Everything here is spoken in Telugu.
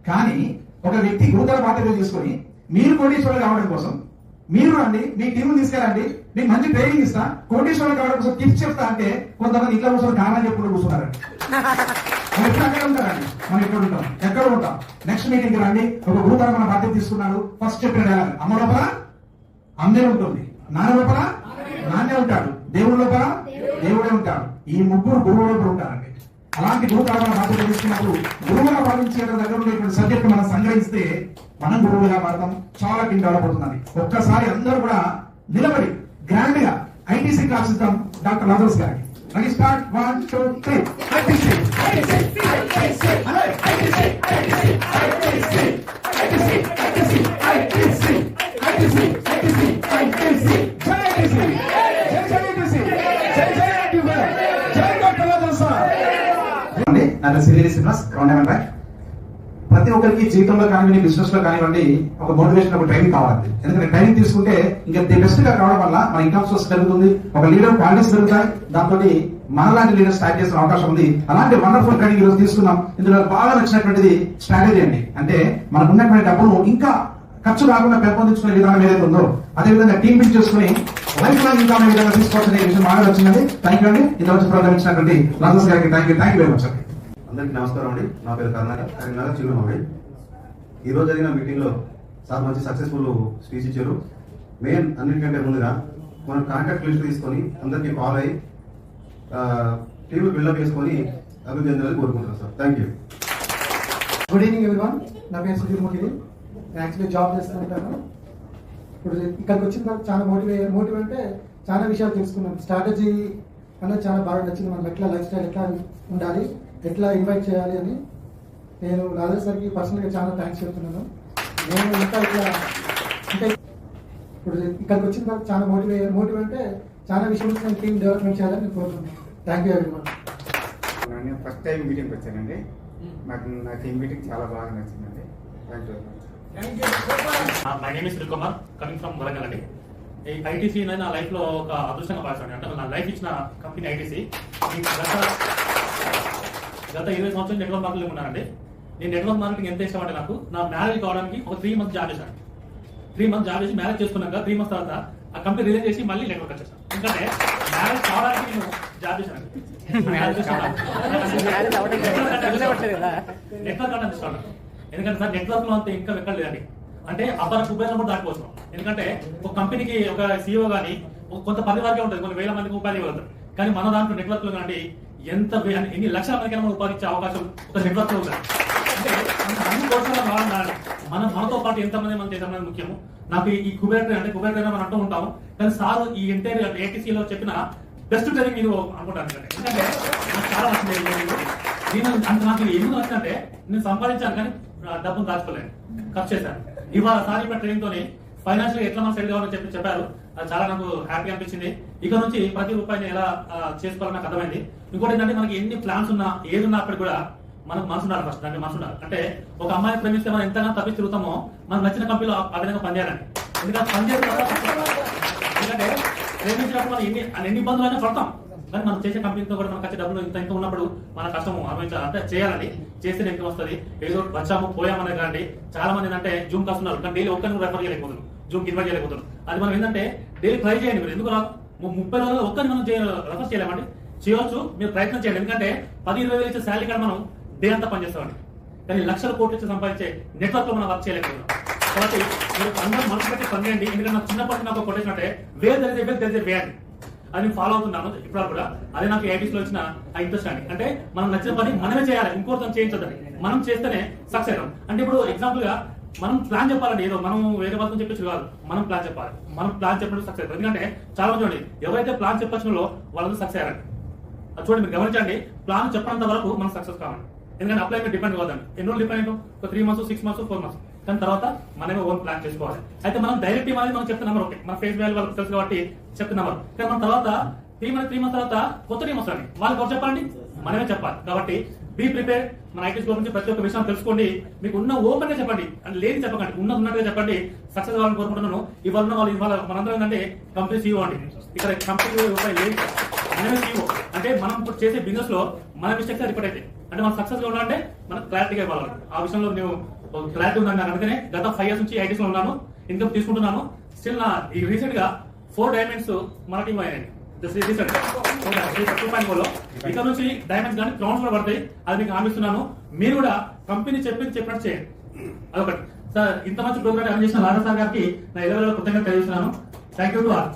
కానీ ఒక వ్యక్తి గురుతర బాధ్యత తీసుకొని మీరు కోటీశ్వరులు కావడం కోసం మీరు రండి, మీ టీం తీసుకెళ్ళండి, మీకు మంచి ట్రైనింగ్ ఇస్తా, కోటీశ్వరులు కావడం కోసం టిప్స్ చెప్తా అంటే కొంతమంది ఇంట్లో కూర్చొని కారణం చెప్పుకుంటూ కూర్చున్నారండి. మనం ఎప్పుడు అక్కడ ఉంటారండి, మనం ఎక్కడ ఉంటాం, ఎక్కడ ఉంటాం. నెక్స్ట్ మీటింగ్ రండి, ఒక గురుతర మన బాధ్యత తీసుకున్నాడు. ఫస్ట్ చెప్పిన అమ్మ లోపల అమ్మే ఉంటుంది, నాన్న లోపల నాన్నే ఉంటాడు, దేవుడి లోపల దేవుడే ఉంటాడు. ఈ ముగ్గురు గురువు లోపల ఉంటారండి. అలాంటి గురుతరమైన బాధ్యత తీసుకున్నప్పుడు గురువుగా భావించే దగ్గర ఉండేటువంటి సబ్జెక్ట్ మనం సంగ్రహిస్తే మనం గురువుగా మారతాం. చాలా టీం డెవలప్ అవుతుందండి. ఒక్కసారి అందరూ కూడా నిలబడి గ్రాండ్ గా ఐటీసీ క్లాస్ ఇద్దాం డాక్టర్ లాజరస్ గారికి. Ready start 1 2 3 ITC ITC ITC ITC ITC ITC ITC ITC ITC ITC ITC ITC జై ఐటీసీ జై జై ఐటీసీ జై జై ఐటీసీ జై డాక్టర్ లాజరస్ అండి. నా సివిల్ శ్రీనివాస్ రౌండ్ బ్యాక్. ప్రతి ఒక్కరికి జీవితంలో కానివ్వండి, బిజినెస్ లో కానివ్వండి, ఒక మోటివేషన్, ఒక ట్రైనింగ్ కావాలి. ఎందుకంటే ట్రైనింగ్ తీసుకుంటే ఇంకా బెస్ట్ గా రావడం వల్ల మన ఇన్కమ్ సోర్స్ పెరుగుతుంది, ఒక లీడర్ క్వాలిటీస్ పెరుగుతాయి, దాంతో మనలాంటి లీడర్ స్టార్ట్ చేసిన అవకాశం ఉంది. అలాంటి వండర్ఫుల్ ట్రైనింగ్ ఈరోజు తీసుకున్నాం. ఇందులో బాగా నచ్చినటువంటిది స్ట్రాటజీ అండి. అంటే మనకు ఉన్నటువంటి డబ్బును ఇంకా ఖర్చు కాకుండా పెంపొందించుకునే విధానం ఏదైతే ఉందో అదేవిధంగా టీం బిల్డ్ చేసుకుని లైఫ్ లాంగ్ ఇన్కమ్ విధంగా తీసుకోవాల్సిన విషయం బాగా వచ్చిందండి. థ్యాంక్ యూ అండి. ఇంతవరకు ప్రోగ్రామ్ ఇచ్చినటువంటి లాజరస్ గారికి థ్యాంక్ యూ వెరీ మచ్ అండి. అందరికీ నమస్కారం అండి. నా పేరు కరీంనగర్ చిరునవ్వండి. ఈరోజు జరిగిన మీటింగ్లో సార్ మంచి సక్సెస్ఫుల్ స్పీచ్ ఇచ్చారు. మెయిన్ అన్నిటికంటే ముందుగా మనం కాంటాక్ట్ లిస్ట్ తీసుకొని అందరికీ కాల్ అయ్యి టీవీ బిల్డప్ చేసుకొని అభివృద్ధి చెందాలని కోరుకుంటున్నాను sir. Thank you. Good evening everyone. నా పేరు సుధీర్ మోటివి. నేను యాక్చువల్లీ జాబ్ చేస్తూ ఉంటాను. ఇప్పుడు ఇక్కడికి వచ్చిన తర్వాత చాలా మోటివ్ అంటే చాలా విషయాలు తెలుసుకున్నాను. స్ట్రాటజీ అనేది చాలా బాగా నచ్చింది. మనం ఎట్లా లైఫ్ స్టైల్ ఎట్లా ఉండాలి, ఎట్లా ఇన్వైట్ చేయాలి అని నేను లాజరస్ సార్కి పర్సనల్గా చాలా థ్యాంక్స్ చెప్తున్నాను. నేను ఇంకా ఇట్లా అంటే ఇప్పుడు ఇక్కడికి వచ్చిన తర్వాత చాలా మోటివ్ అంటే చాలా విషయంలో నేను టీమ్ డెవలప్మెంట్ చేయాలని నేను కోరుతున్నాను. Thank you everyone. నేను ఫస్ట్ టైం మీటింగ్కి వచ్చానండి. నాకు ఈ మీటింగ్ చాలా బాగా నచ్చిందండి. Thank you. My name is Srikumar, coming from Warangal అండి. ఈ ఐటీసీ అనేది నా లైఫ్ లో ఒక అదృష్టంగా భావిస్తాను. అంటే నా లైఫ్ ఇచ్చిన కంపెనీ ఐటీసీ. గత 20 సంవత్సరాలు నెట్వర్క్ మార్కెటింగ్ ఉన్నానండి. నేను నెట్వర్క్ మార్కెటింగ్ ఎంత ఇష్టం అంటే నాకు నా మ్యారేజ్ కావడానికి ఒక 3 మంత్స్ జాబ్ చేశాను. 3 మంత్స్ జాబ్ చేసి మ్యారేజ్ చేసుకున్నాక 3 మంత్స్ తర్వాత ఆ కంపెనీ రిజైన్ చేసి మళ్ళీ నెట్వర్క్ వచ్చేసాను. ఎందుకంటే మ్యారేజ్ కావడానికి నేను జాబ్ చేశాను. నెట్వర్క్ అంటే ఇష్టం. ఎందుకంటే సార్ నెట్వర్క్ లో అంత ఇంకా ఎక్కడ లేదండి. అంటే అబ్బా కుబేరం కూడా దాటిపోతున్నాం. ఎందుకంటే ఒక కంపెనీకి ఒక సీఈఓ కానీ కొంత పని వరకే ఉంటుంది, కొన్ని వేల మందికి ఉపాధి ఇవ్వగలుగుతారు. కానీ మన దాంట్లో నెట్వర్క్ లో కానీ ఎన్ని లక్షల మందికి మనం ఉపాధి ఇచ్చే అవకాశం ఒక నెట్వర్క్ లో ఉంది. అంటే అన్ని కోర్సులు రావాలి. మనతో పాటు ఎంతమంది మనం చేసామనేది ముఖ్యము. నాకు ఈ కుబేర్ అంటే కుబేర్ మనం అంటూ ఉంటాము. కానీ సార్ ఈ ఎంటైర్ ఏటీసీలో చెప్పిన బెస్ట్ ట్రైనింగ్ మీరు అనుకుంటాను. ఎందుకంటే నాకు చాలా నచ్చింది. నేను అంత నాకు ఎందుకు నచ్చిందంటే నేను సంపాదించాను కానీ డబ్బును దాచుకోలేను, ఖర్చు చేశాను. ఇవాళ సార్ ఇప్పుడు ట్రైనింగ్ తోని ఫైనాన్షియల్ గా ఎట్లా మనం సెటిల్ కావాలని చెప్పారు. అది చాలా నాకు హ్యాపీ అనిపించింది. ఇక నుంచి ప్రతి రూపాయిని ఎలా చేసుకోవాలని నాకు అర్థమైంది. ఇంకోటి ఏంటంటే మనకి ఎన్ని ప్లాన్స్ ఉన్నా ఏది ఉన్నా అప్పటికి కూడా మనకు మనసు ఉండాలి. ఫస్ట్ దానికి మనసు ఉండాలి. అంటే ఒక అమ్మాయిని ప్రేమిస్తే మనం ఎంతగా తప్పి తిరుగుతామో మనకు నచ్చిన కంపెనీలో ఆ విధంగా పనిచేయాలండి. ఎందుకంటే ఎందుకంటే ప్రేమించినప్పుడు మనం ఎన్ని ఇబ్బందులు అయినా పడతాం. కానీ మనం చేసే కంపెనీతో కూడా మనకు వచ్చే డబ్బులు ఇంత ఉన్నప్పుడు మన కష్టము అనుభవించాలి. అంటే చేయాలండి. చేస్తే ఇన్కమ్ వస్తుంది. ఏదో వచ్చాము పోయామనే కానీ చాలా మంది ఏంటంటే జూమ్ వస్తున్నారు కానీ డైలీ ఒక్కరిని రెఫర్ చేయలేకపోతున్నారు, జూమ్ ఇన్వైట్ చేయలేకపోతున్నారు. అది మనం ఏంటంటే డైలీ ట్రై చేయండి. మీరు ఎందుకు రాదు? 30 రోజుల్లో ఒక్కరిని మనం రెఫర్ చేయలేమండి. చేయవచ్చు, మీరు ప్రయత్నం చేయండి. ఎందుకంటే 10-20 వేలు ఇచ్చే శాలరీ కూడా మనం డే అంతా పనిచేస్తామండి. కానీ లక్షల కోట్లు ఇచ్చి సంపాదించే నెట్వర్క్ లో మనం వర్క్ చేయలేకపోతున్నాం. కాబట్టి మీరు అందరూ మనసు పెట్టి పని చేయండి. ఎందుకంటే నాకు చిన్నప్పటి నాకు కొటేషన్ అంటే వే అని అది ఫాలో అవుతున్నాను ఇప్పుడు కూడా. అదే నాకు ఐటీసీలో వచ్చిన ఆ ఇంట్రెస్ట్ అండి. అంటే మనం నచ్చిన పని మనమే చేయాలి, ఇంకోటితో చేయించొద్దని. మనం చేస్తేనే సక్సెస్ అవుతాం. అంటే ఇప్పుడు ఎగ్జాంపుల్ గా మనం ప్లాన్ చెప్పాలండి. ఏదో మనం వేరే వాళ్ళతో చెప్పచ్చు కాదు, మనం ప్లాన్ చెప్పాలి. మనం ప్లాన్ చెప్పడం సక్సెస్. ఎందుకంటే చాలా మంది చూడండి, ఎవరైతే ప్లాన్ చెప్పచ్చులో వాళ్ళంతా సక్సెస్ అయ్యారండి. అది చూడండి, మీరు గమనించండి. ప్లాన్ చెప్పినంత వరకు మనం సక్సెస్ కావాలి. ఎందుకంటే అప్లై మీద డిపెండ్ కాదండి. ఎన్నో డిపెండ్ ఒక 3 మంత్స్ 6 మంత్స్ 4 మంత్స్. కానీ తర్వాత మనమే ఓన్ ప్లాన్ చేసుకోవాలి. అయితే మనం డైరెక్ట్ అనేది మనం చెప్తున్న ఓకే, మన ఫేస్ వాల్యూ వాళ్ళకి తెలుసు కాబట్టి చెప్తున్నాం. కానీ మన తర్వాత 3 మంత్స్ తర్వాత కొత్త టీం వస్తుంది. వాళ్ళకి ఎవరు చెప్పాలండి? మనమే చెప్పాలి. కాబట్టి బీ ప్రిపేర్. మన ఐటీసీ గురించి ప్రతి ఒక్క విషయం తెలుసుకోండి. మీకు ఉన్న ఓపెన్ గా చెప్పండి, అంటే లేని చెప్పకండి, ఉన్నట్టుగా చెప్పండి. సక్సెస్ కావాలని కోరుకుంటున్నాను. ఇవాళ మనందరం ఏంటంటే కంపెనీ సీఈఓ అండి. ఇక్కడ కంపెనీ లేదు, మనమే సీఈఓ. అంటే మనం ఇప్పుడు చేసే బిజినెస్ లో మన మిస్టేక్స్ రిపోర్ట్ అయితే అంటే మనం సక్సెస్ గా ఉండాలంటే మనకు క్లారిటీగా ఇవ్వాలి. ఆ విషయంలో నువ్వు క్లారిటీ ఉందని నాకు అందుకనే గత 5 years నుంచి ఐటీస్ లో ఉన్నాను, ఇన్కమ్ తీసుకుంటున్నాను. స్టిల్ నా ఈ రీసెంట్ గా 4 diamonds మనకి ఇవ్వాయండి. ఇక్కడ నుంచి డైమండ్స్ కానీ క్రౌన్స్ కూడా పడతాయి, అది మీకు హామీస్తున్నాను. మీరు కూడా కంపెనీ చెప్పినట్టు చేయండి. అదొకటి సార్. ఇంత మంచి ప్రోగ్రామ్ రన్ చేసిన లారా సార్ గారికి నా 20 కృతజ్ఞత తెలియజేస్తున్నాను. Thank you to all.